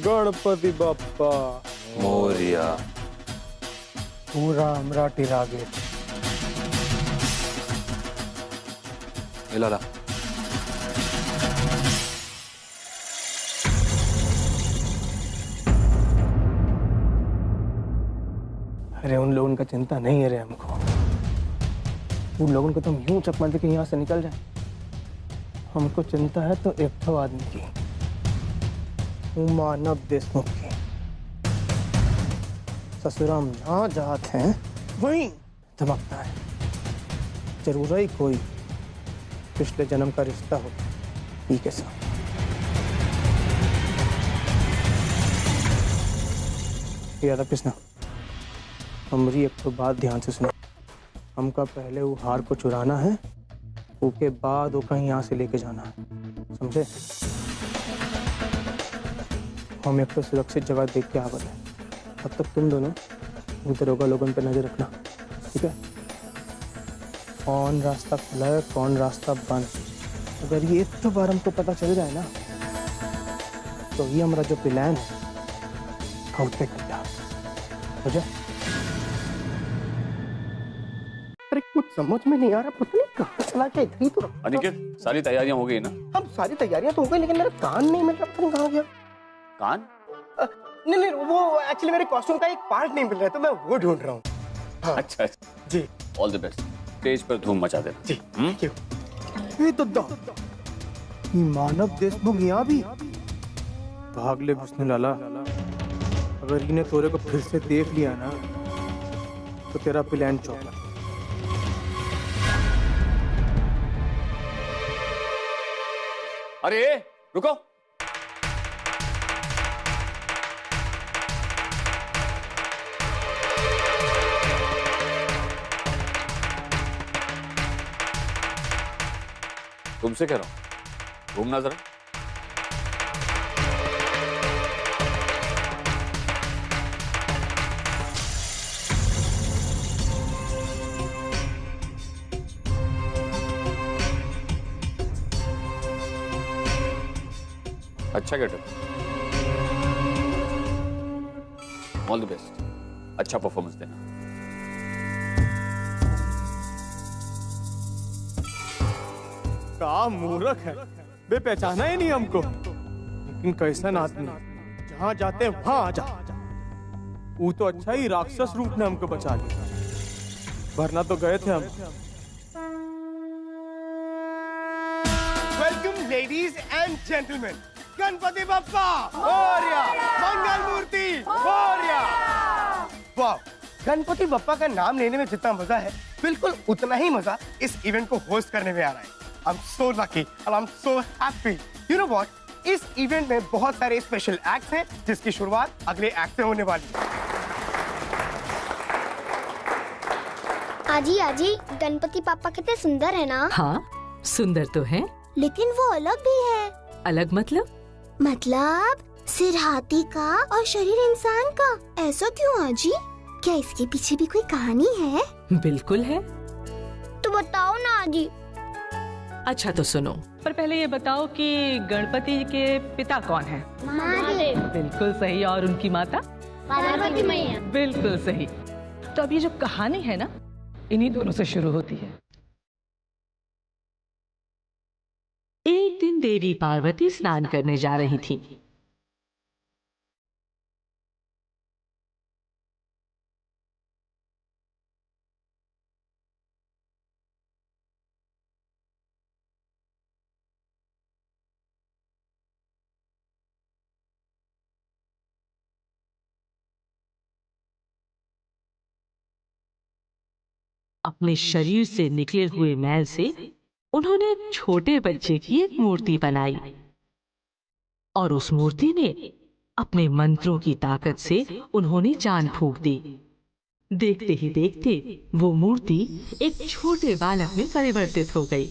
गणपति बाप्पा मोरिया। पूरा मराठी रागे। इलाला। अरे उन लोगों का चिंता नहीं है रे हमको। उन लोगों को तुम यूं चकमा दे के यहाँ से निकल जाए। हमको चिंता है तो एक तो आदमी की, मानव देशमुख की। ससुराम ना जात हैं वहीं धमकता है। जरूर ही कोई पिछले जन्म का रिश्ता हो ठीक है साहब। याद कृष्णा, हमारी एक तो बात ध्यान से सुनो। हमका पहले वो हार को चुराना है, उसके बाद वो कहीं यहाँ से लेके जाना है, समझे? हम एक तो सुरक्षित जगह देख के आगे हैं। तब तक तुम दोनों उधर होगा लोगों पे नजर रखना, ठीक है? कौन रास्ता खुला है, कौन रास्ता बंद, अगर ये एक तो बार हमको पता चल जाए ना, तो ये हमारा जो प्लान है आउट पे कर दिया, हो जाए। अरे कुछ समझ में नहीं आ रहा, पता नहीं कहाँ चला गया। इधर ही तो अनिकेत, सारी तैयारियां हो गई ना? हम सारी तैयारियां तो हो गई, लेकिन मेरा कान नहीं मिल रहा, पता नहीं कहाँ गया। कान? नहीं, वो एक्चुअली मेरे कॉस्ट्यूम का एक पार्ट नहीं मिल रहा है, तो मैं वो ढूंढ रहा हूँ। हाँ। अच्छा जी, ऑल द बेस्ट। स्टेज पर धूम मचा देना जी। Thank you. ये तो मानव देशमुख यहाँ भी भाग ले घुसने लाला। अगर इन्हें तोरे को फिर से देख लिया ना, तो तेरा प्लान चौपट। अरे रुको, तुमसे कह रहा हूं, घूमना जरा। अच्छा गेटअप, ऑल द बेस्ट। अच्छा परफॉर्मेंस देना। का मूर्ख है बे, पहचाना ही नहीं हमको। लेकिन कैसा आदमी, जहाँ जाते हैं वहां आ जा। वो तो अच्छा ही राक्षस रूप ने हमको बचा लिया, वरना तो गए थे हम। Welcome ladies and gentleman, Ganpati बप्पा मोरया, मंगल मूर्ति मोरया। वाह, गणपति बप्पा का नाम लेने में जितना मजा है, बिल्कुल उतना ही मजा इस इवेंट को होस्ट करने में आ रहा है। I'm so lucky and I'm so happy. You know what? इस इवेंट में बहुत सारे स्पेशल एक्ट्स हैं, जिसकी शुरुआत अगले एक्ट से होने वाली है। आजी, गणपति पापा कितने सुंदर है ना? हाँ, सुंदर तो है, लेकिन वो अलग भी है। अलग मतलब सिर हाथी का और शरीर इंसान का। ऐसा क्यों आजी? क्या इसके पीछे भी कोई कहानी है? बिल्कुल है। तो बताओ ना आजी। अच्छा तो सुनो, पर पहले ये बताओ कि गणपति के पिता कौन है? महादेव। बिल्कुल सही। और उनकी माता? पार्वती मैया। बिल्कुल सही। तो अब ये जो कहानी है ना, इन्हीं दोनों से शुरू होती है। एक दिन देवी पार्वती स्नान करने जा रही थी। अपने शरीर से निकले हुए मैल से उन्होंने एक छोटे बच्चे की एक मूर्ति बनाई और उस मूर्ति ने अपने मंत्रों की ताकत से उन्होंने जान फूंक दी। देखते ही देखते वो मूर्ति एक छोटे बालक में परिवर्तित हो गई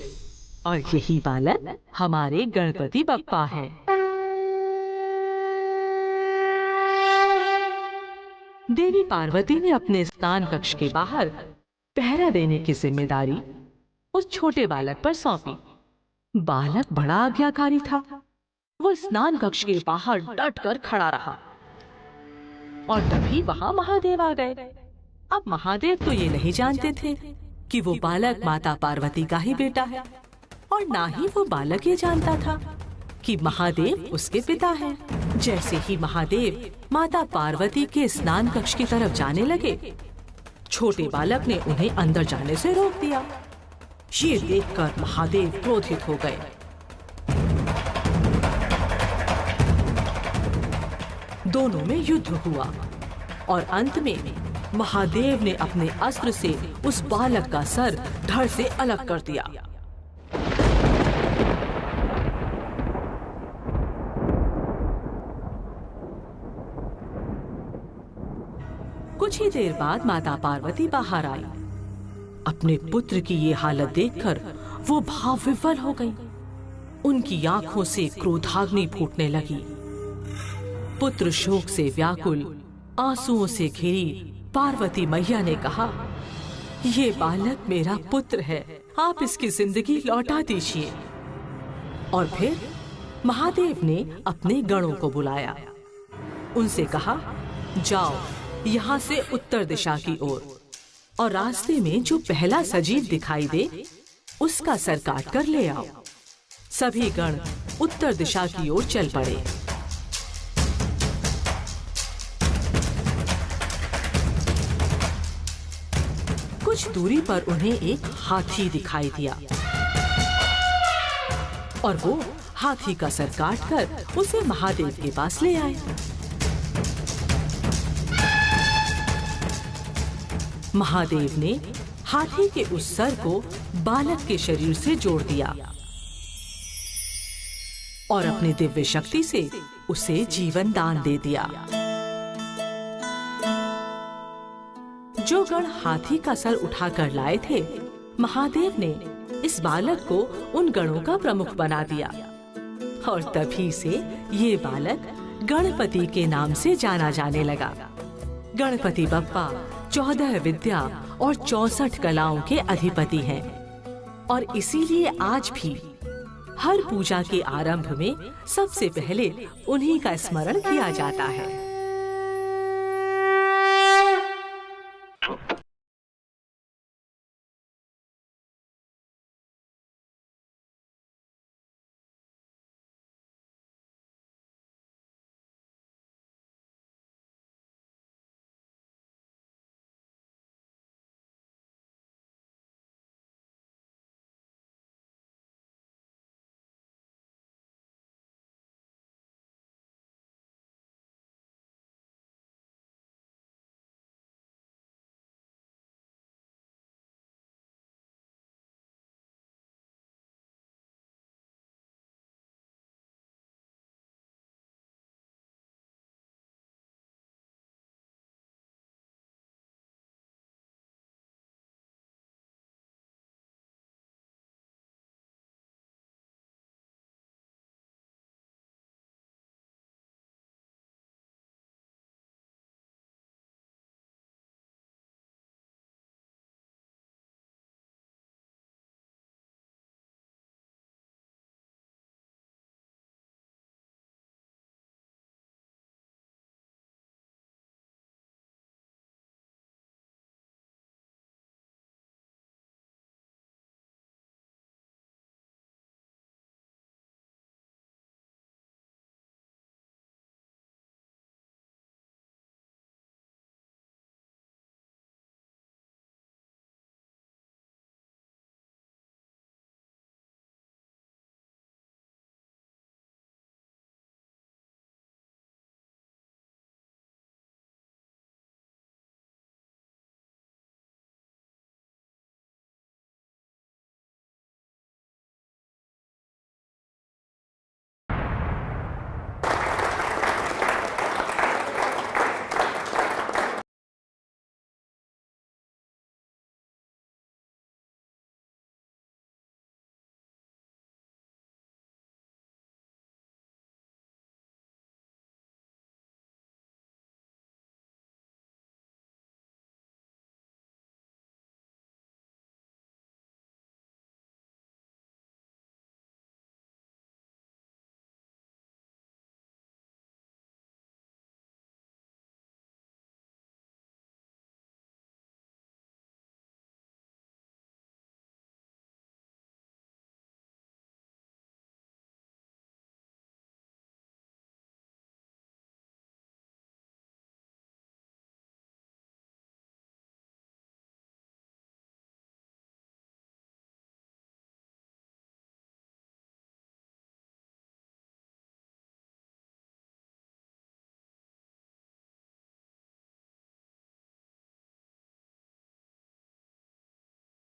और यही बालक हमारे गणपति बप्पा है। देवी पार्वती ने अपने स्नान कक्ष के बाहर पहरा देने की जिम्मेदारी उस छोटे बालक पर सौंपी। बालक बड़ा आज्ञाकारी था। वो स्नान कक्ष के बाहर डट कर खड़ा रहा और तभी वहां महादेव आ गए। अब महादेव तो ये नहीं जानते थे कि वो बालक माता पार्वती का ही बेटा है, और ना ही वो बालक ये जानता था कि महादेव उसके पिता हैं। जैसे ही महादेव माता पार्वती के स्नान कक्ष की तरफ जाने लगे, छोटे बालक ने उन्हें अंदर जाने से रोक दिया। ये देखकर महादेव क्रोधित हो गए। दोनों में युद्ध हुआ और अंत में महादेव ने अपने अस्त्र से उस बालक का सर धड़ से अलग कर दिया। कुछ ही देर बाद माता पार्वती बाहर आई। अपने पुत्र की ये हालत देखकर वो भाव विह्वल हो गई। उनकी आंखों से क्रोधाग्नि फूटने लगी। पुत्र शोक से व्याकुल, आंसुओं से घिरी पार्वती मैया ने कहा, ये बालक मेरा पुत्र है, आप इसकी जिंदगी लौटा दीजिए। और फिर महादेव ने अपने गणों को बुलाया। उनसे कहा, जाओ यहाँ से उत्तर दिशा की ओर, और रास्ते में जो पहला सजीव दिखाई दे उसका सर काट कर ले आओ। सभी गण उत्तर दिशा की ओर चल पड़े। कुछ दूरी पर उन्हें एक हाथी दिखाई दिया और वो हाथी का सर काटकर उसे महादेव के पास ले आए। महादेव ने हाथी के उस सर को बालक के शरीर से जोड़ दिया और अपनी दिव्य शक्ति से उसे जीवन दान दे दिया। जो गण हाथी का सर उठाकर लाए थे, महादेव ने इस बालक को उन गणों का प्रमुख बना दिया और तभी से ये बालक गणपति के नाम से जाना जाने लगा। गणपति बप्पा 14 विद्या और 64 कलाओं के अधिपति हैं और इसीलिए आज भी हर पूजा के आरंभ में सबसे पहले उन्हीं का स्मरण किया जाता है।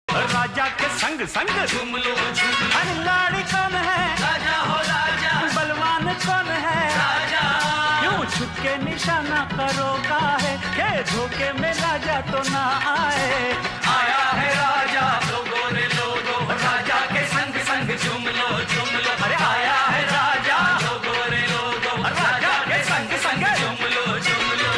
राजा के संग संग झूम लो अनगाड़ी कौन है राजा हो राजा, बलवान कौन है राजा, क्यों छुप के निशाना करो काहे, ये धोखे में राजा तो ना आए। आया है राजा, लोगो रे लोगो, राजा के संग संग झूम लो झूम लो। अरे आया है राजा, लोगो रे लोगो, राजा के संग संग झूम लो झूम लो।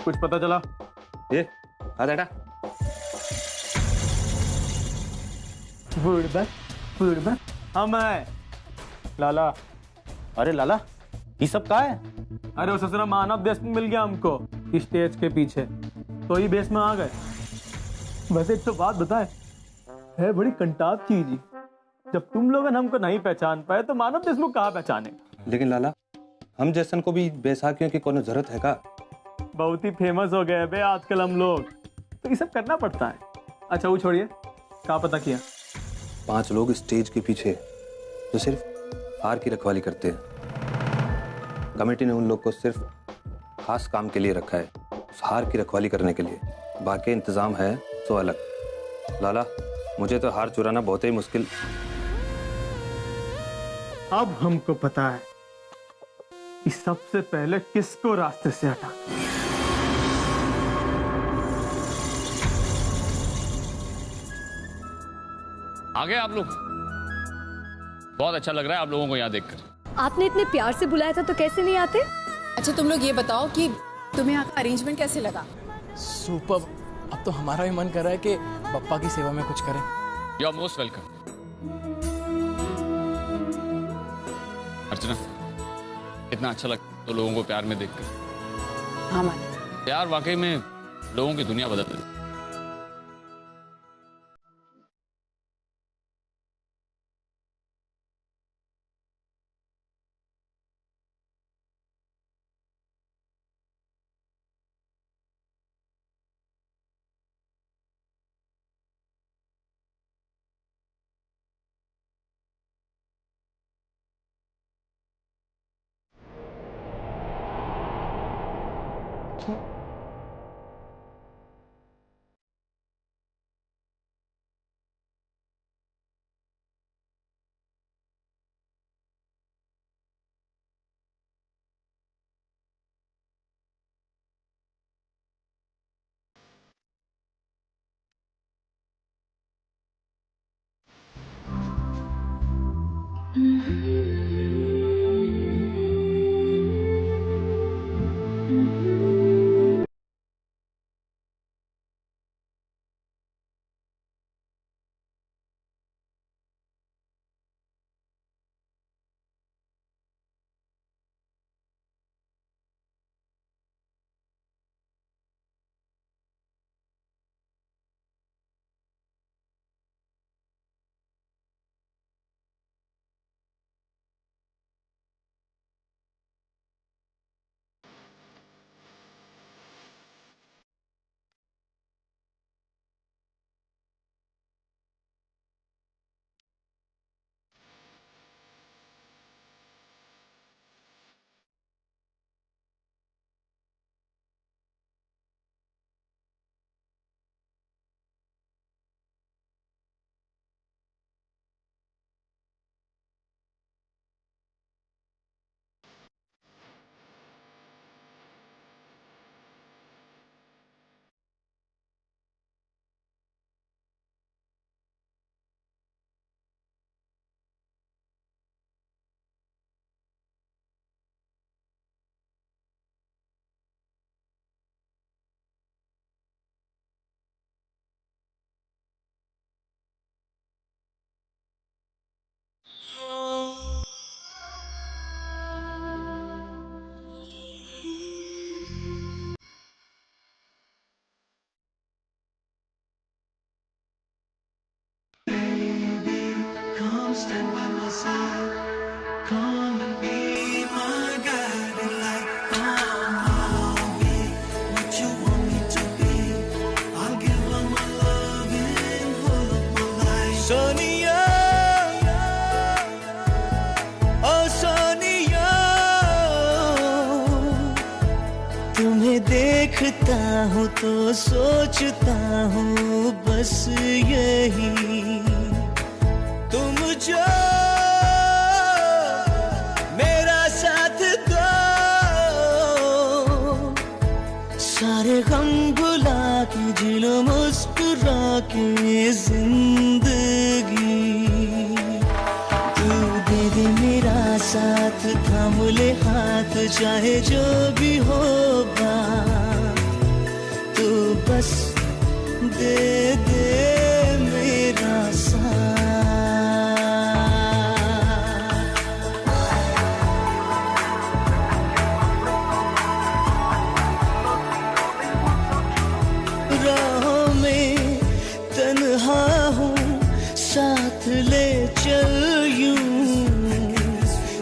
कुछ पता चला? ये आ बेटा। फूडबक हम है लाला। अरे लाला, ये सब का है? अरे वो ससुरा मानव देशमुख मिल गया हमको स्टेज के पीछे, तो ही बेस में आ गए। वैसे एक तो बात बताए, है बड़ी कंटाप चीज ही। जब तुम लोग हमको नहीं पहचान पाए तो मानव देशमुख कहाँ पहचाने। लेकिन लाला, हम जैसन को भी बैसाखियों की कोनो जरूरत है का? बहुत ही फेमस हो गए बे आजकल हम लोग, तो ये सब करना पड़ता है। अच्छा वो छोड़िए, क्या पता किया? 5 लोग स्टेज के पीछे जो सिर्फ हार की रखवाली करते हैं। कमेटी ने उन लोग को सिर्फ खास काम के लिए रखा है, उस हार की रखवाली करने के लिए। बाकी इंतजाम है तो अलग। लाला, मुझे तो हार चुराना बहुत ही मुश्किल। अब हमको पता है कि सबसे पहले किसको रास्ते से हटा। आ गए आप लोग? बहुत अच्छा लग रहा है आप लोगों को यहाँ देखकर। आपने इतने प्यार से बुलाया था तो कैसे नहीं आते? अच्छा तुम लोग ये बताओ कि तुम्हें यहाँ का अरेंजमेंट कैसे लगा? सुपर। अब तो हमारा भी मन कर रहा है कि पप्पा की सेवा में कुछ करें। You are most welcome. Archana, कितना अच्छा लगता तो लोगों को प्यार में देखकर। हाँ प्यार वाकई में लोगों की दुनिया बदल देती है। सोनिया ओ सोनिया, तुम्हें देखता हूँ तो सोचता हूँ बस यही, तुम जो मेरा साथ दो, सारे गम भुला के जी लो मुस्कुरा के जिंदगी, तू दे दे मेरा साथ, थाम ले हाथ चाहे जो भी होगा, तू बस दे दे मेरा साथ। राहों में तन्हा हूँ साथ ले चल यूं,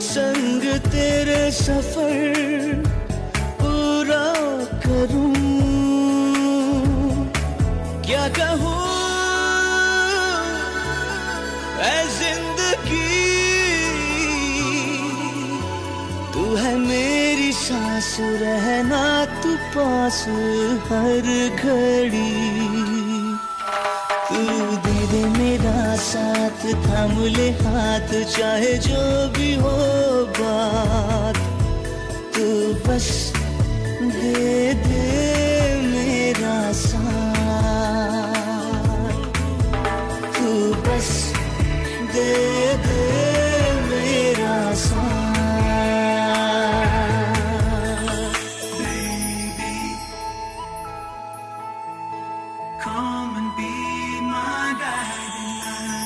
संग तेरे सफर पूरा करूं, क्या कहूँ ऐ जिंदगी, तू है मेरी सांस, रहना तू पास हर घड़ी, तू दे दे मेरा साथ, थाम ले हाथ चाहे जो भी हो बात, तू बस दे दे मेरा साथ, तू बस दे दे मेरा साथ। Come and be my guiding light.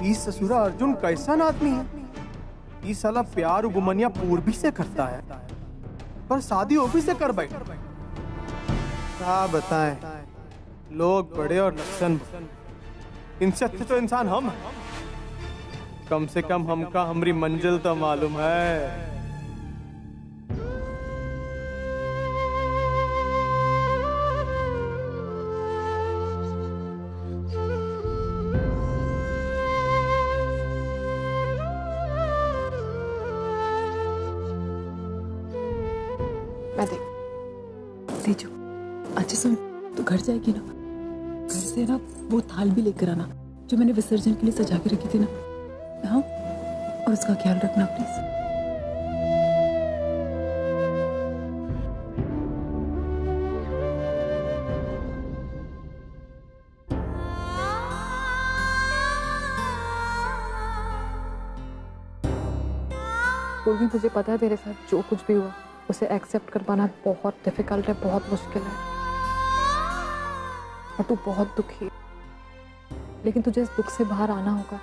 ई ससुरा अर्जुन कैसन आदमी है? ई साला प्यार गुमनिया पूर्वी से करता है, पर शादी ओबी से कर बैठ। क्या बताएं, लोग बड़े और लक्षण, इनसे अच्छे तो इंसान हम हैं। कम से कम हमका हमारी मंजिल तो मालूम है। मैं देख दीजू, अच्छा सुन, तू घर जाएगी ना, घर से ना वो थाल भी लेकर आना जो मैंने विसर्जन के लिए सजा के रखी थी ना, हाँ, और उसका ख्याल रखना प्लीज। पूर्वी, मुझे पता है तेरे साथ जो कुछ भी हुआ उसे एक्सेप्ट कर पाना बहुत डिफिकल्ट है, बहुत मुश्किल है, और तू बहुत दुखी है, लेकिन तुझे इस दुख से बाहर आना होगा।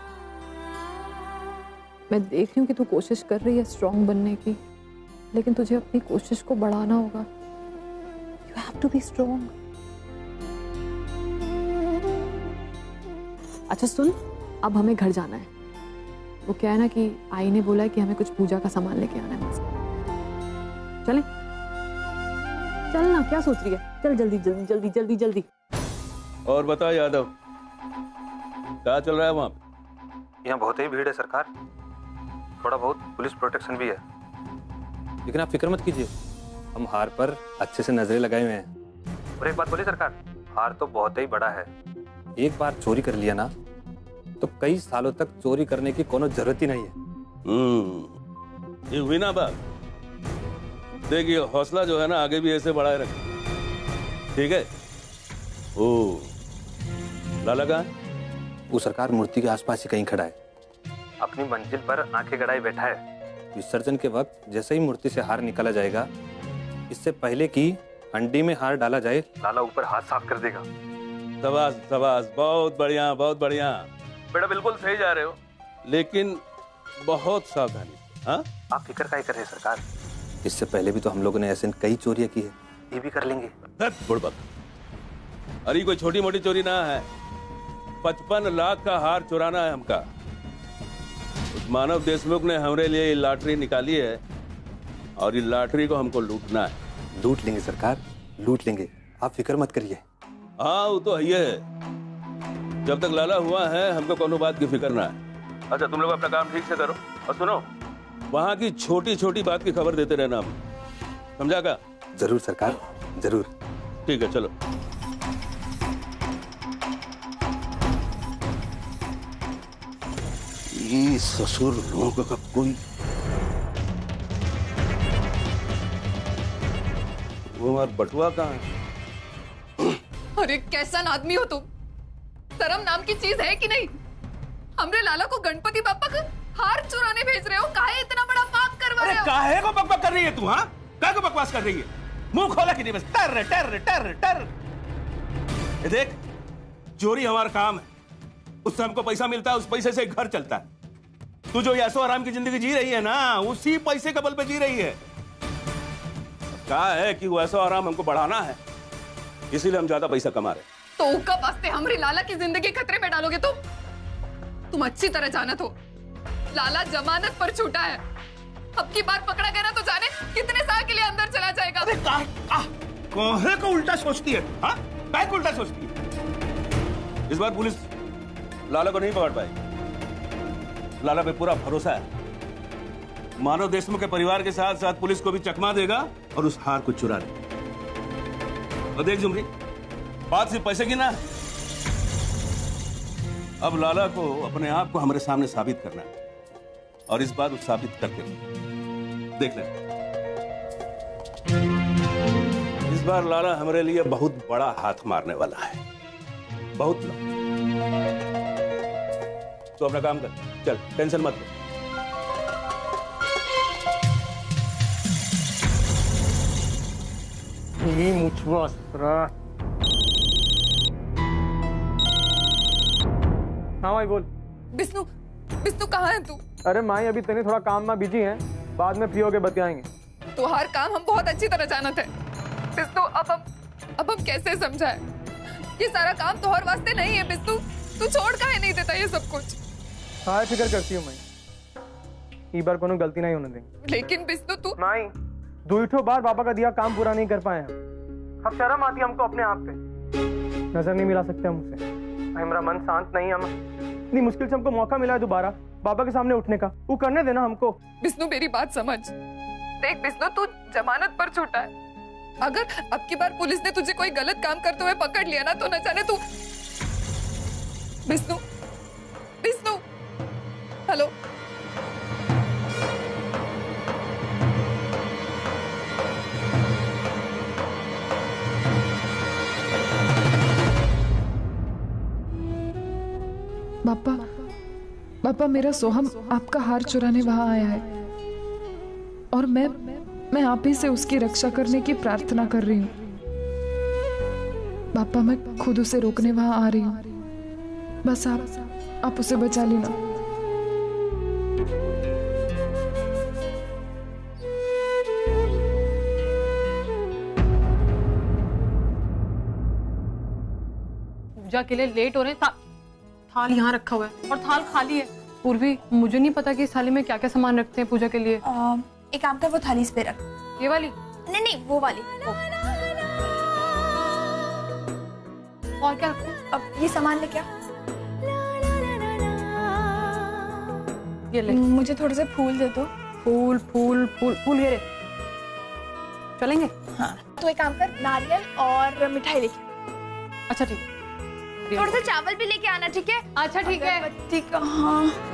मैं देख रही हूँ कि तू कोशिश कर रही है स्ट्रॉन्ग बनने की, लेकिन तुझे अपनी कोशिश को बढ़ाना होगा। You have to be strong. अच्छा सुन, अब हमें घर जाना है। वो क्या है ना कि आई ने बोला है कि हमें कुछ पूजा का सामान लेके आना है वहां से। चले चल ना, क्या सोच रही है? चल जल्दी जल्दी जल्दी जल्दी जल्दी। और बता यादव, क्या चल रहा है वहाँ पे? यहाँ बहुत ही भीड़ है सरकार, थोड़ा बहुत पुलिस प्रोटेक्शन भी है, लेकिन आप फिक्र मत कीजिए, हम हार पर अच्छे से नजरें लगाए हुए हैं। और एक बात बोलिए सरकार, हार तो बहुत ही बड़ा है, एक बार चोरी कर लिया ना तो कई सालों तक चोरी करने की कोनो जरूरत ही नहीं है। ये हुई ना बात। देखिए, हौसला जो है ना आगे भी ऐसे बढ़ाए रखें, ठीक है? ओ लाला कहाँ है? वो सरकार मूर्ति के आसपास ही कहीं खड़ा है, अपनी मंजिल पर आंखें गड़ाए बैठा है। विसर्जन के वक्त जैसे ही मूर्ति से हार निकाला जाएगा, इससे पहले कि हंडी में हार डाला जाए, लाला ऊपर हाथ साफ कर देगा। शाबाश शाबाश, बहुत बढ़िया बहुत बढ़िया बेटा, बिल्कुल सही जा रहे हो, लेकिन बहुत सावधानी। हाँ, आप फिक्र काहे कर रहे हैं सरकार? इससे पहले भी तो हम लोगों ने ऐसे कई चोरियां की है, ये भी कर लेंगे। बुड़बक, अरे कोई छोटी मोटी चोरी ना है, 55 लाख का हार चुराना है हमका। उस मानव देशमुख ने हमारे लिए ये लॉटरी निकाली है और ये लॉटरी को हमको लूटना है। लूट लेंगे सरकार, लूट लेंगे, आप फिक्र मत करिए। हाँ वो तो है, जब तक लाला हुआ है हमको कोनो बात की फिक्र ना है। अच्छा तुम लोग अपना काम ठीक से करो और सुनो, वहाँ की छोटी छोटी बात की खबर देते रहना, हम समझा का? जरूर सरकार, जरूर। ठीक है चलो। ये ससुर लोगों का कोई वो हमारा बटुआ कहाँ है? अरे कैसा आदमी हो तुम, शर्म नाम की चीज है कि नहीं? हमरे लाला को गणपति बापा का हार चुराने भेज रहे हो, काहे इतना बड़ा पाप करवा रहे हो? काहे को बकबक कर रही है तू? हाँ, काहे को बकवास कर रही है? मुंह खोला कि नहीं बस टर टर टर टर। ये देख, चोरी हमारा काम है, उससे हमको पैसा मिलता है, उस पैसे से घर चलता है। तू जो ऐसो आराम की जिंदगी जी रही है ना, उसी पैसे के बल पे जी रही है। कहा है कि वो ऐसो आराम हमको बढ़ाना है, इसीलिए हम ज्यादा पैसा कमा रहे। तो कब वास्ते हमारी लाला की जिंदगी खतरे में डालोगे तुम अच्छी तरह जानत हो, लाला जमानत पर छूटा है। अब की बार पकड़ा गया ना तो जाने कितने साल के लिए अंदर चला जाएगा। अरे काहे को उल्टा सोचती है? हाँ, काहे को उल्टा सोचती है? इस बार पुलिस लाला को नहीं पकड़ पाएगी, लाला पे पूरा भरोसा है। मानव देशमुख के परिवार के साथ साथ पुलिस को भी चकमा देगा और उस हार को चुरा लेगा। और देख झुमरी, बात सिर्फ पैसे की ना, अब लाला को अपने आप को हमारे सामने साबित करना है, और इस बार वो साबित करके देख ले। इस बार लाला हमारे लिए बहुत बड़ा हाथ मारने वाला है, बहुत बड़ा। तो अपना काम कर, चल टेंशन मत ले। हाँ माई बोल। विष्णु, विष्णु कहाँ है तू? अरे माई अभी तनी थोड़ा काम में बिजी है, बाद में फ्री होके बतियाएंगे। तो हर काम हम बहुत अच्छी तरह जानते हैं विष्णु, अब हम कैसे समझाए? ये सारा काम तो हर वास्ते नहीं है विष्णु, तू छोड़ काहे नहीं देता ये सब कुछ? हाँ फिक्र करती हूँ मैं, इस बार कोनो गलती नहीं होने देंगे। लेकिन विष्णु तू माई, दुईठो बार बाबा का दिया काम पूरा नहीं कर पाए हम, अब शर्म आती हमको अपने आप पे, नजर नहीं मिला सकते हम उसे। हमारा मन शांत नहीं, हम इतनी मुश्किल से हमको मौका मिला है दोबारा बाबा के सामने उठने का, वो करने देना हमको। विष्णु मेरी बात समझ, देख विष्णु तू जमानत पर छूटा है, अगर अब की बार पुलिस ने तुझे कोई गलत काम करते हुए पकड़ लिया ना तो न जाने तू। विष्णु, विष्णु, हेलो, पापा मेरा सोहम आपका हार चुराने वहां आया है और मैं आप ही से उसकी रक्षा करने की प्रार्थना कर रही हूँ। पापा मैं खुद उसे रोकने वहां आ रही हूँ, बस आप उसे बचा लेना। पूजा के लिए लेट हो रहे हैं, थाल यहाँ रखा हुआ है और थाल खाली है। पूर्वी, मुझे नहीं पता कि इस थाली में क्या क्या सामान रखते हैं पूजा के लिए। एक काम कर, वो थाली इस पे रख। ये वाली? नहीं नहीं, वो वाली। और क्या रखते हैं? अब ये सामान लेके आ। ये ले। मुझे थोड़े से फूल दे दो। फूल फूल फूल फूल घेरे चलेंगे? हाँ, तो एक काम कर, नारियल और मिठाई लेके। अच्छा ठीक, थोड़ा सा चावल भी लेके आना, ठीक है? अच्छा ठीक है। ठीक है, हाँ।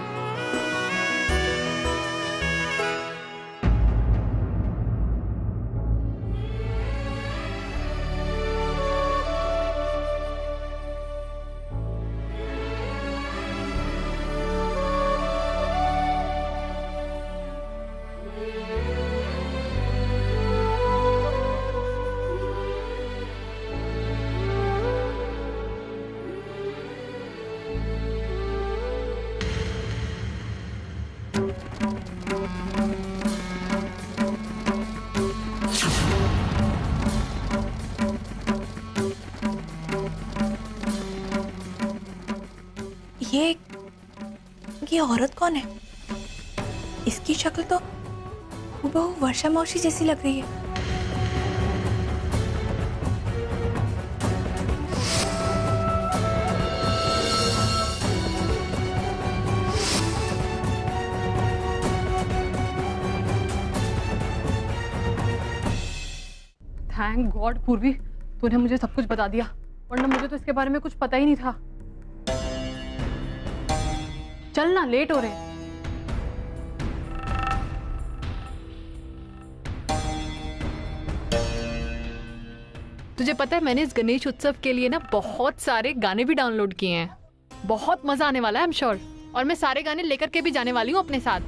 औरत कौन है? इसकी शक्ल तो हूबहू वर्षा मौसी जैसी लग रही है। थैंक गॉड पूर्वी, तूने मुझे सब कुछ बता दिया, वरना मुझे तो इसके बारे में कुछ पता ही नहीं था। चल ना, लेट हो रहे हैं। तुझे पता है मैंने इस गणेश उत्सव के लिए ना बहुत सारे गाने भी डाउनलोड किए हैं। बहुत मजा आने वाला है, आई एम श्योर। और मैं सारे गाने लेकर के भी जाने वाली हूँ अपने साथ।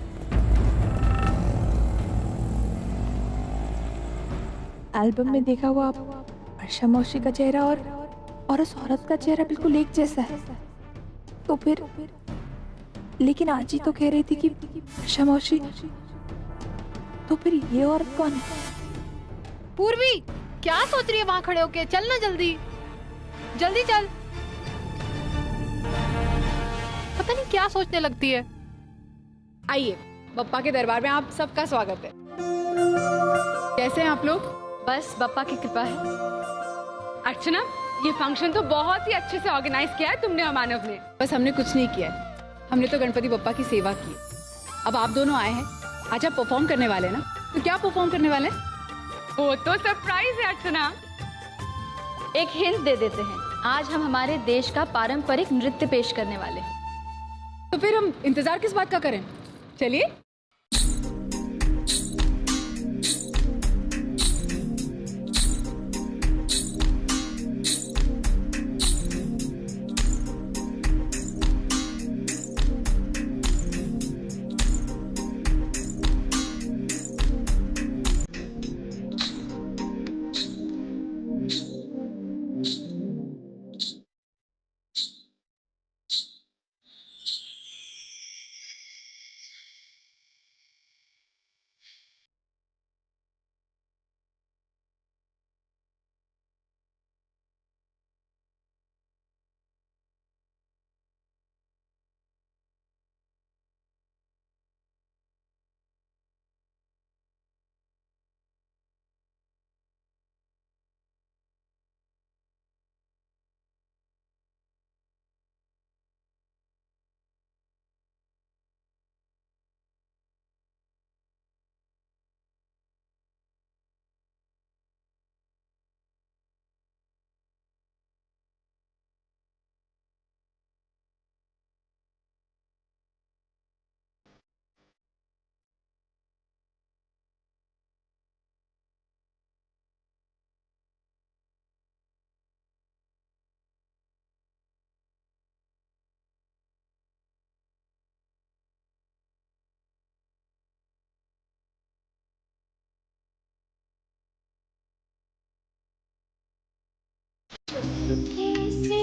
एल्बम में देखा हुआ वर्षा मौसी का चेहरा और उस औरत का चेहरा बिल्कुल एक जैसा है। तो फिर लेकिन आज ही तो कह रही थी कि वर्षा मौसी, तो फिर ये औरत कौन है? पूर्वी, क्या सोच रही है वहां खड़े होके? चल ना जल्दी, जल्दी चल। पता नहीं क्या सोचने लगती है। आइए, बप्पा के दरबार में आप सबका स्वागत है। कैसे हैं आप लोग? बस बप्पा की कृपा है। अर्चना, ये फंक्शन तो बहुत ही अच्छे से ऑर्गेनाइज किया है तुमने और मानव ने। बस हमने कुछ नहीं किया है, हमने तो गणपति बप्पा की सेवा की। अब आप दोनों आए हैं, आज आप परफॉर्म करने वाले हैं ना, तो क्या परफॉर्म करने वाले हैं? वो तो सरप्राइज है अर्चना। एक हिंट दे देते हैं, आज हम हमारे देश का पारंपरिक नृत्य पेश करने वाले हैं। तो फिर हम इंतजार किस बात का करें? चलिए। कैसे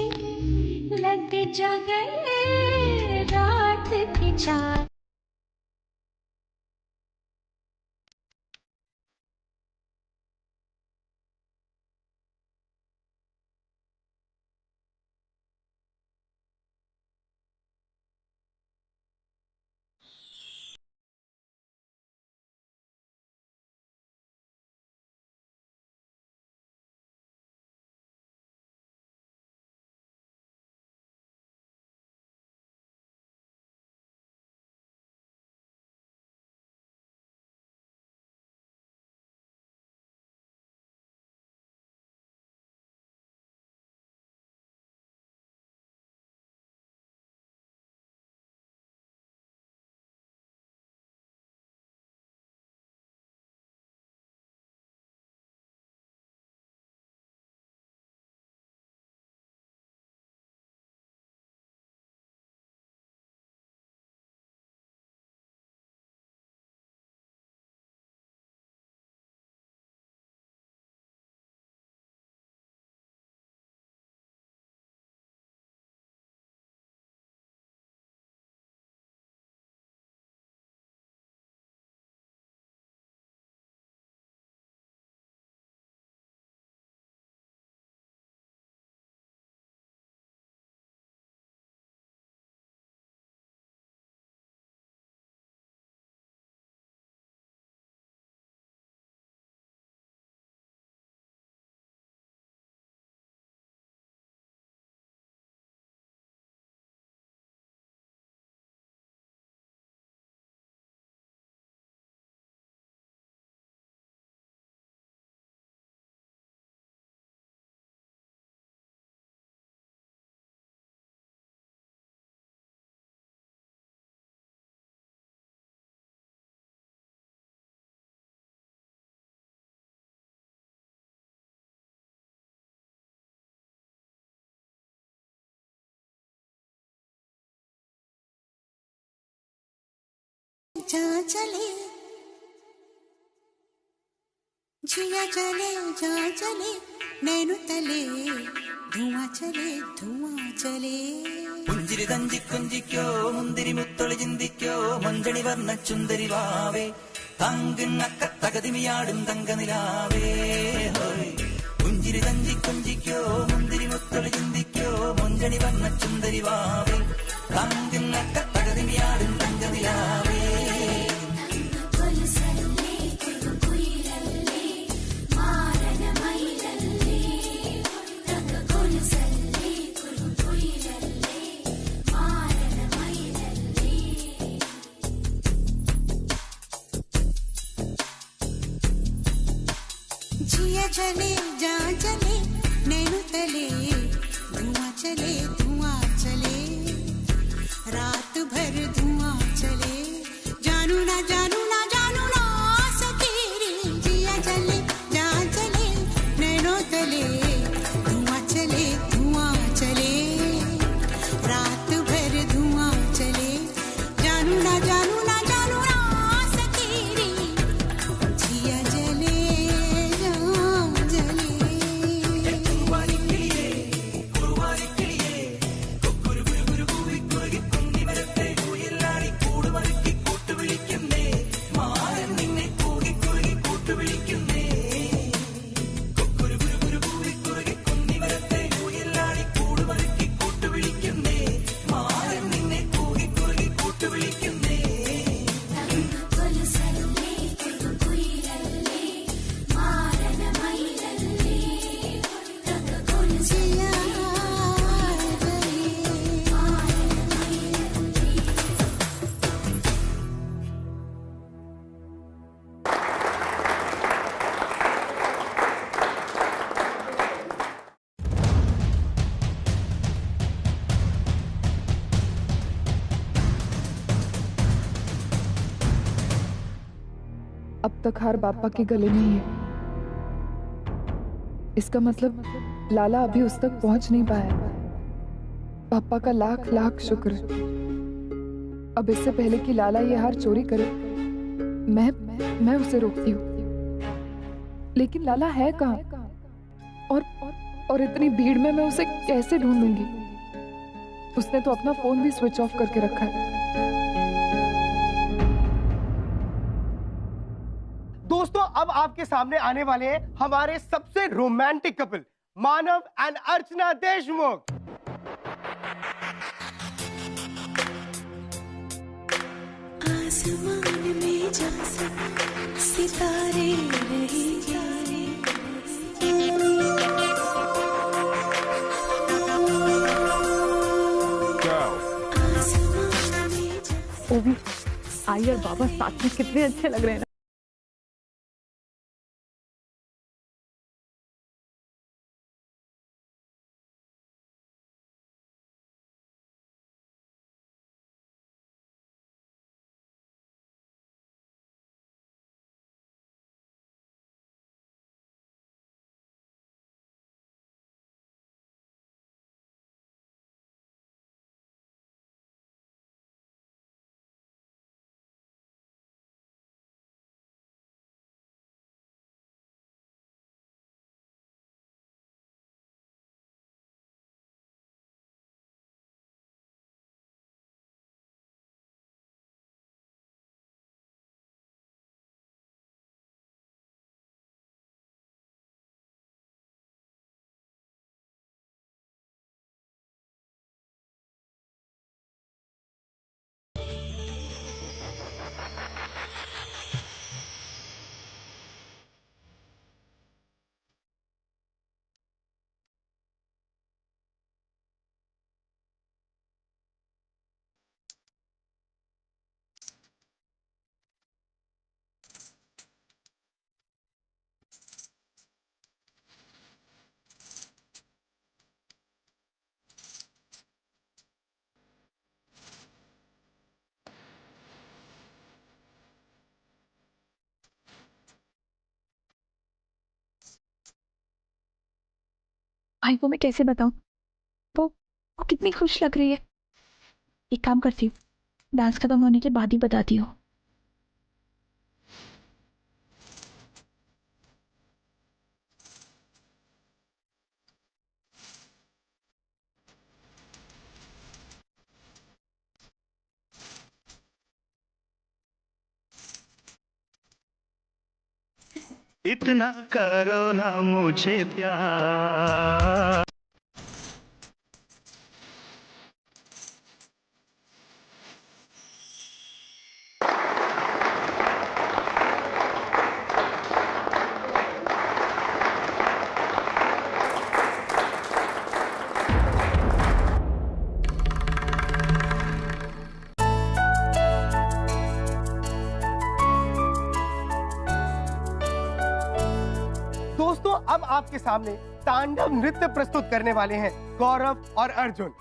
लग जा गए रात के 4 जहाँ चले, जिया चले जहाँ चले, नैनो तले धुआं चले धुआं चले. പുഞ്ചിരി തഞ്ചിക്കൊഞ്ചിക്കോ മുന്തിരി മുത്തൊളി ചിന്തിക്കോ മഞ്ചണി വർണ്ണ ചുന്ദരി വാവേ തങ്കിണ്ണക്ക തകതിമിയാടും തങ്കനിലാവേ. പുഞ്ചിരി തഞ്ചിക്കൊഞ്ചിക്കോ മുന്തിരി മുത്തൊളി ചിന്തിക്കോ മഞ്ചണി വർണ്ണ ചുന്ദരി വാവേ തങ്കിണ്ണക്ക തകതിമിയാടും തങ്കനിലാവേ. जिया चले जहाँ चले, नैनो तले धुआं चले धुआं चले, रात भर धुआं चले, जानू ना जानू ना जानू ना सकेरी. जिया चले जहाँ चले, नैनो तले धुआं चले धुआं चले, रात भर धुआं चले, जानू ना जानू ना जानू ना सकेरी. जिया जले अब तक हार बापा के गले में ही है. इसका मतलब लाला अभी उस तक पहुंच नहीं पाया. पापा का लाख लाख शुक्र. अब इससे पहले कि लाला ये हार चोरी करे, मैं उसे रोकती हूँ. लेकिन लाला है कहाँ? और इतनी भीड़ में मैं उसे कैसे ढूंढूंगी? उसने तो अपना फोन भी स्विच ऑफ करके रखा है. दोस्तों, अब आपके सामने आने वाले हैं हमारे सबसे रोमांटिक कपल मानव एंड अर्चना देशमुख. आसमान में जैसे सितारे रही जाने, वो भी आई और बाबा साथ में कितने अच्छे लग रहे हैं. भाई को मैं कैसे बताऊं? वो कितनी खुश लग रही है. एक काम करती हूँ, डांस खत्म होने के बाद ही बताती हूँ. इतना करो ना मुझे प्यार। दोस्तों अब आपके सामने तांडव नृत्य प्रस्तुत करने वाले हैं गौरव और अर्जुन।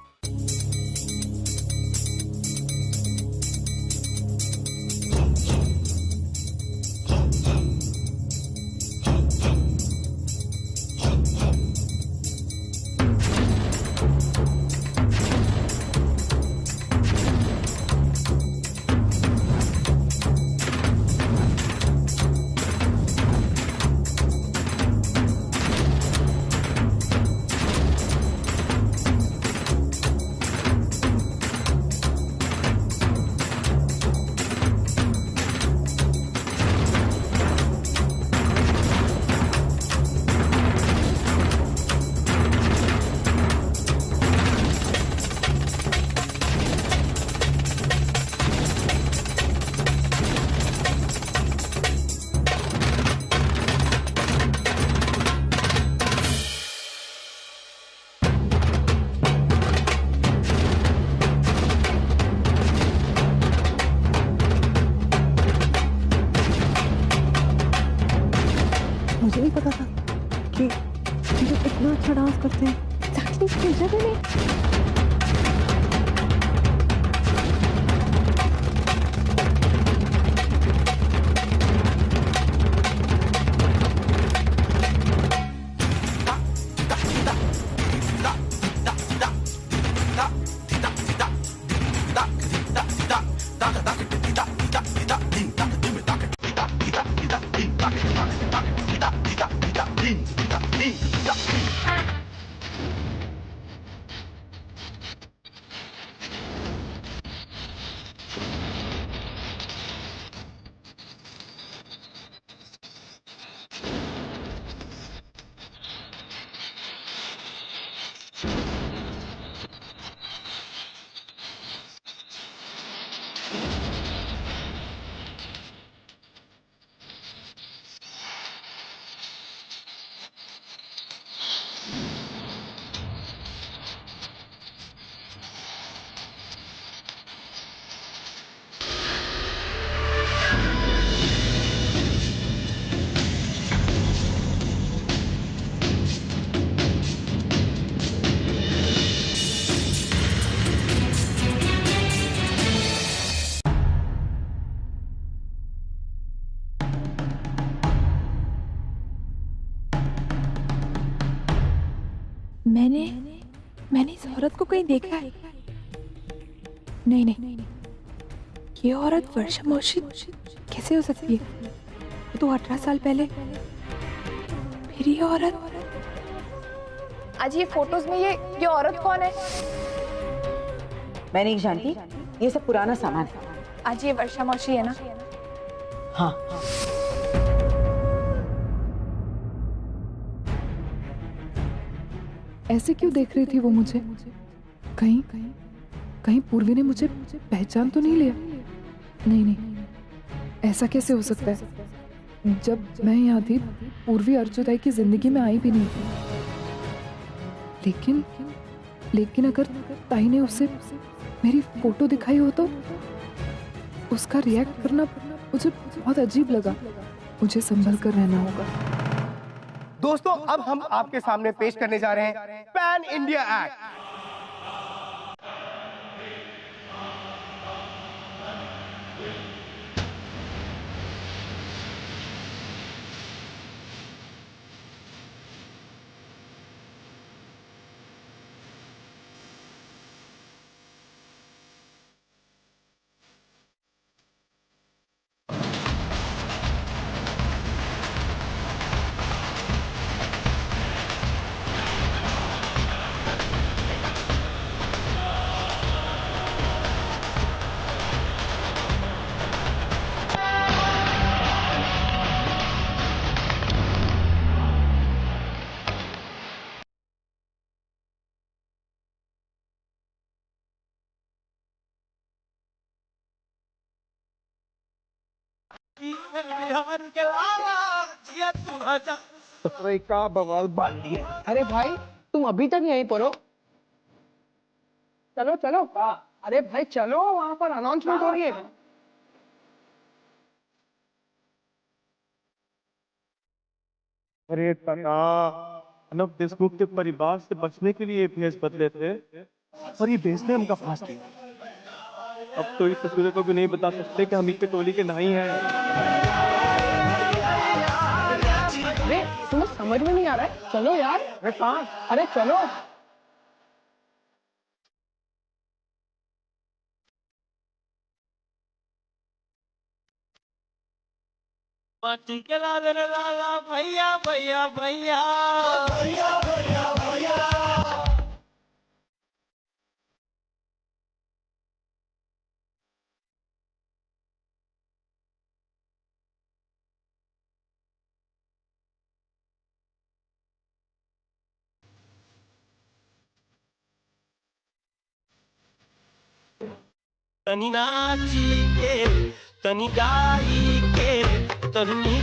मुझे नहीं पता था कि ये इतना अच्छा डांस करते हैं। एक्चुअली भेजा भी नहीं। मैंने इस औरत को कहीं देखा है। नहीं, ये औरत वर्षा मौसी कैसे हो सकती है? वो तो 18 साल पहले। फिर ये औरत। आज ये फोटोज में ये औरत कौन है? मैं नहीं जानती, ये सब पुराना सामान है। आज ये वर्षा मौसी है ना? हाँ। ऐसे क्यों देख रही थी वो मुझे? कहीं पूर्वी ने मुझे पहचान तो नहीं लिया? नहीं, ऐसा कैसे हो सकता है? जब मैं यहाँ थी पूर्वी अर्जुदाई की जिंदगी में आई भी नहीं थी। लेकिन अगर ताई ने उसे मेरी फोटो दिखाई हो तो उसका रिएक्ट करना मुझे बहुत अजीब लगा। मुझे संभल कर रहना होगा। दोस्तों अब हम आपके सामने पेश करने जा रहे हैं पैन इंडिया एक्ट। बिहार के लाला जिया तू आजा। अरे का बवाल बांध दिया। अरे भाई तुम अभी तक यहीं पर हो? चलो चलो। अरे भाई चलो, वहां पर अनाउंसमेंट हो रही है। अरे तना, अनब देशमुख के परिवार से बचने के लिए भेष बदले थे और ये भेष ने हमका फांस दिया। अब तो इस ससुरे को भी नहीं बता सकते कि हम ही के टोली के नहीं हैं। अरे तुम्हें समझ में नहीं आ रहा है? चलो यार। अरे कहाँ? अरे चलो। पार्टी के लाला लाला भैया भैया भैया भैया भैया भैया। तनी नाची के तनी गाई के तनी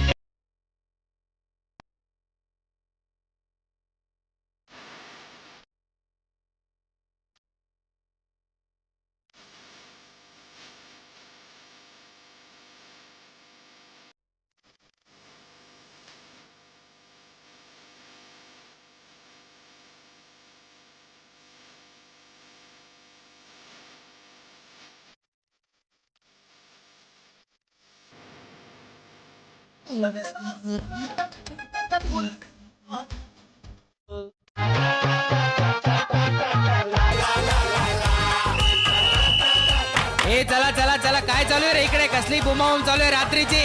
ए चला चला चला काय चालू आहे रे इकडे? कसली बुमाबुम चालू आहे रात्रीची?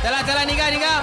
चला चला निघा निघा.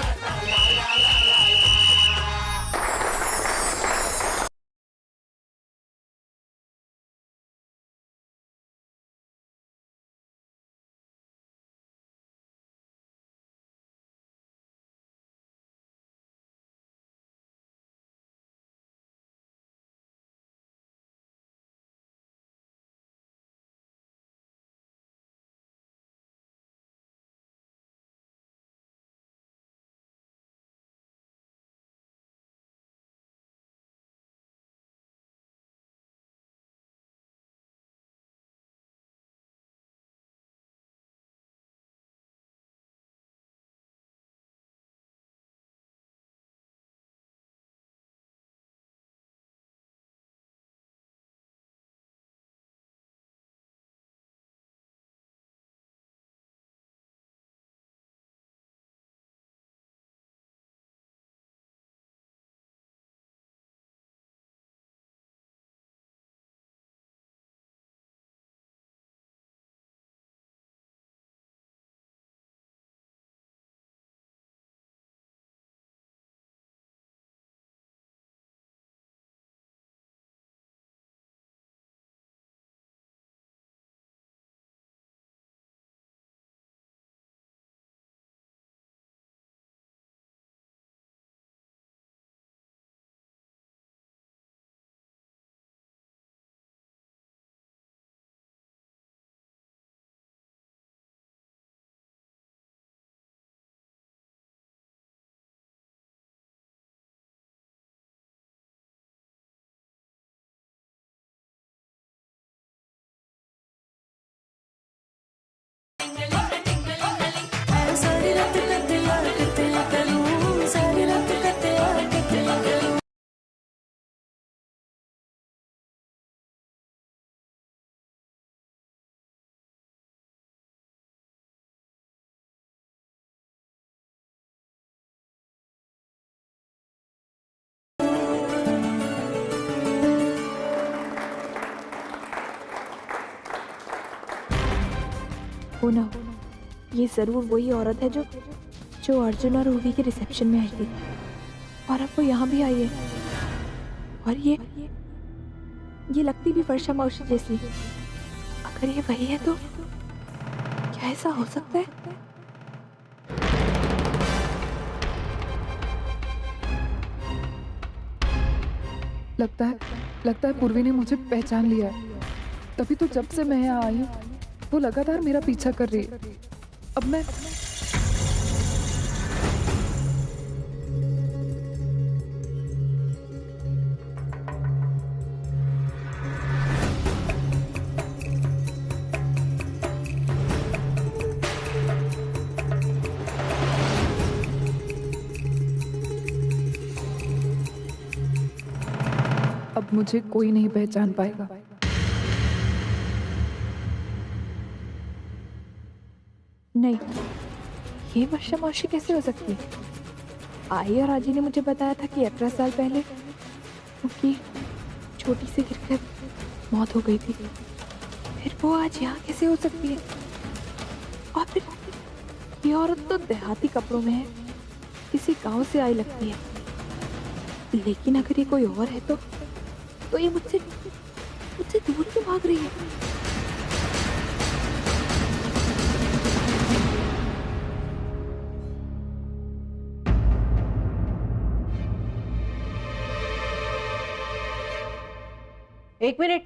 हो ना हो, ये जरूर वही औरत है जो अर्जुन और उर्वी के रिसेप्शन में आई थी और अब वो यहाँ भी आई है। और ये लगती भी वर्षा मौसी जैसी। अगर ये वही है तो क्या ऐसा हो सकता है? लगता है पूर्वी ने मुझे पहचान लिया है। तभी तो जब से मैं यहाँ आई हूँ वो लगातार मेरा पीछा कर रही है। अब मैं मुझे कोई नहीं पहचान पाएगा। नहीं, ये वर्षा मौसी कैसे हो सकती है? आई और आजी ने मुझे बताया था कि 18 साल पहले उनकी छोटी सी गिरकर मौत हो गई थी। फिर वो आज यहाँ कैसे हो सकती है? और फिर ये औरत तो देहाती कपड़ों में है, किसी गांव से आई लगती है। लेकिन अगर ये कोई और है तो ये मुझसे दूर क्यों भाग रही है? एक मिनट।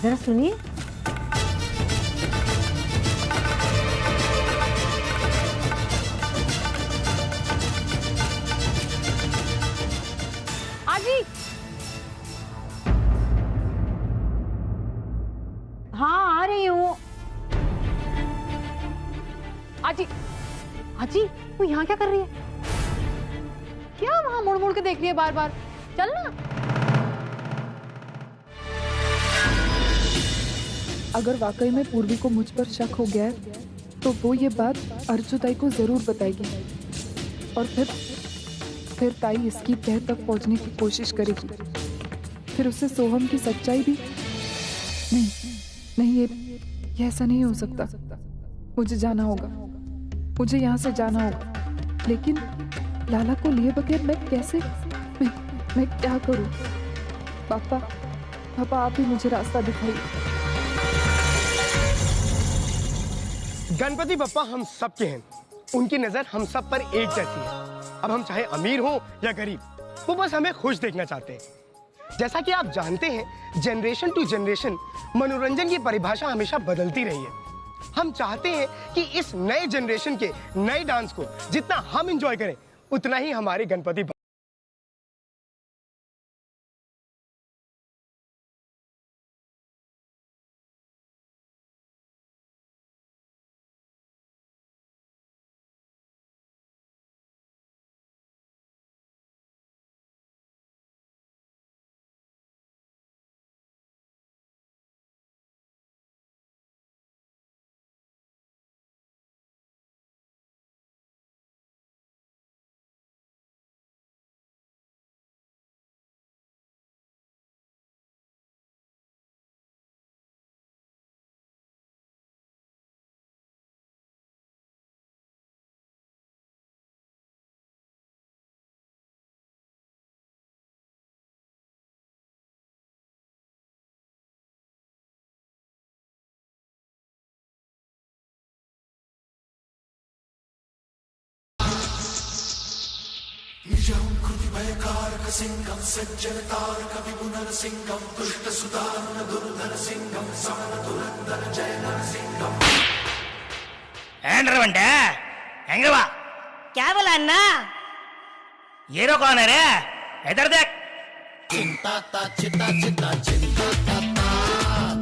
जरा सुनिए। आजी, हाँ आ रही हूँ। आजी, आजी तू यहाँ क्या कर रही है? क्या वहां मुड़ मुड़ के देख रही है बार बार? चल ना। अगर वाकई में पूर्वी को मुझ पर शक हो गया है, तो वो ये बात अर्जु ताई को जरूर बताएगी और फिर ताई इसकी तह तक पहुंचने की कोशिश करेगी। फिर उसे सोहम की सच्चाई भी नहीं, ये ऐसा नहीं हो सकता। मुझे जाना होगा, मुझे यहाँ से जाना होगा। लेकिन लाला को लिए बगैर मैं कैसे, मैं क्या करूँ? पापा आप ही मुझे रास्ता दिखाइए। गणपति बप्पा हम सब के हैं, उनकी नजर हम सब पर एक जैसी है। अब हम चाहे अमीर हो या गरीब, वो बस हमें खुश देखना चाहते हैं। जैसा कि आप जानते हैं, जनरेशन टू जनरेशन मनोरंजन की परिभाषा हमेशा बदलती रही है। हम चाहते हैं कि इस नए जनरेशन के नए डांस को जितना हम एंजॉय करें, उतना ही हमारे गणपति सिंगम सज्जन तारक विपुनर सिंगम दुष्ट सुदारुण दुर्धर सिंगम समर दुरंदर जय नर सिंगम बंटे हेंगे बा क्या बोला अन्ना? हीरो कौन है रे? इधर देख। चिंता ता चिंता चिंता चिंता ता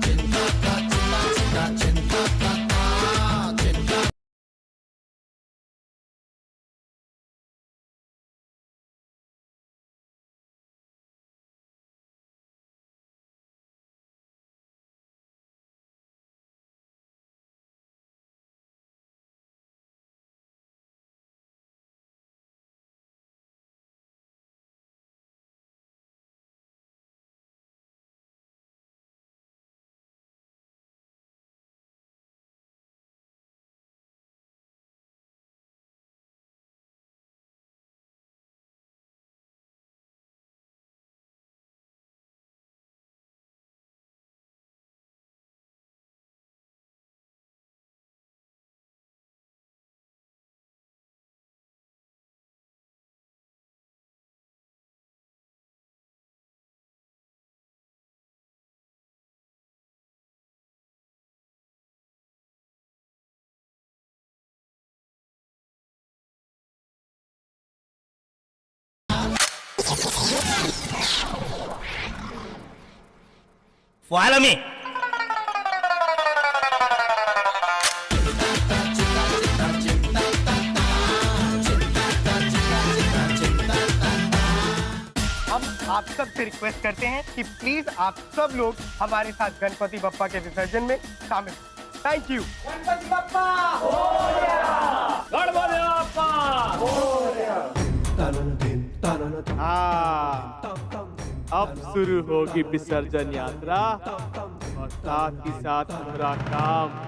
चिंता ता चिंता चिंता चिंता ता चिंता। Follow me. आप सब से रिक्वेस्ट करते हैं कि प्लीज आप सब लोग हमारे साथ गणपति बप्पा के विसर्जन में शामिल। Thank you. गणपति बप्पा गणपति बप्पा। अब शुरू होगी विसर्जन यात्रा और साथ ही साथ हमारा काम।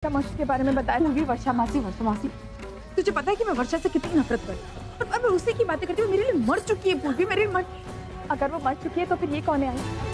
मौसी के बारे में बताया होगी। वर्षा मासी तुझे पता है कि मैं वर्षा से कितनी नफरत करती हूँ, और मैं उसी की बातें करती हूँ। मेरे लिए मर चुकी है पूर्वी, मेरे लिए अगर वो मर चुकी है तो फिर ये कौन है आई?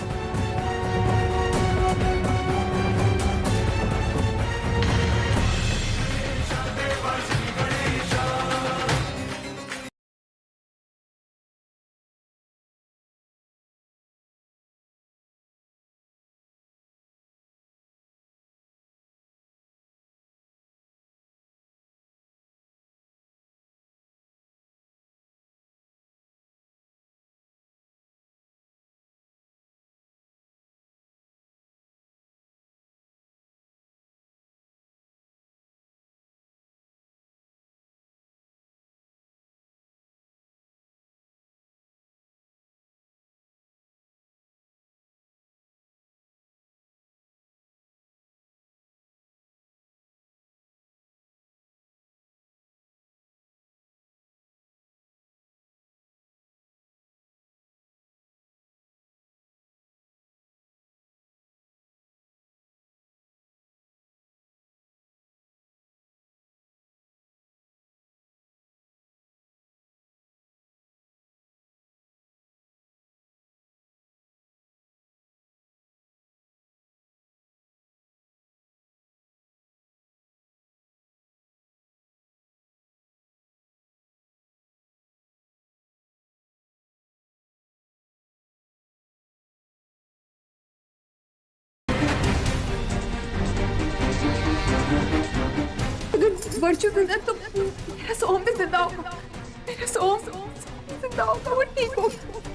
वर्षा जिंदा तो मेरा सोम भी जिंदा होगा, मेरा सोम जिंदा होगा, वो ठीक होगा।